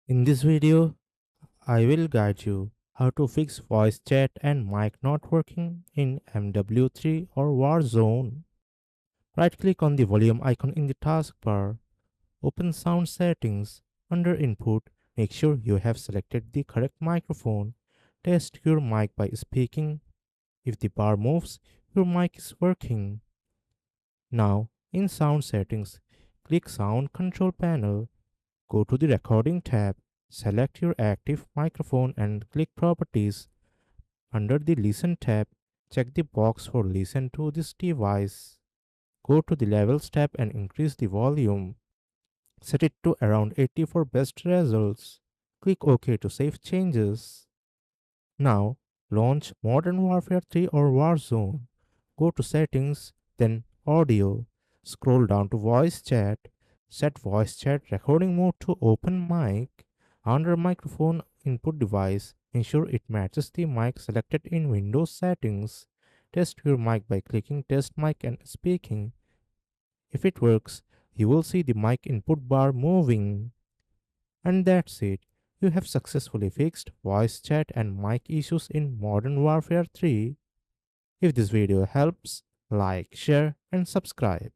In this video, I will guide you how to fix voice chat and mic not working in MW3 or Warzone. Right click on the volume icon in the taskbar, open sound settings. Under input, make sure you have selected the correct microphone. Test your mic by speaking. If the bar moves, your mic is working. Now, in sound settings, click sound control panel. Go to the recording tab, select your active microphone and click properties. Under the listen tab, check the box for listen to this device. Go to the levels tab and increase the volume. Set it to around 80 for best results. Click OK to save changes. Now, launch Modern Warfare 3 or Warzone. Go to Settings, then Audio. Scroll down to Voice Chat. Set voice chat recording mode to open mic. Under microphone input device, ensure it matches the mic selected in Windows settings. Test your mic by clicking Test Mic and speaking. If it works, you will see the mic input bar moving. And that's it. You have successfully fixed voice chat and mic issues in Modern Warfare 3. If this video helps, like, share, and subscribe.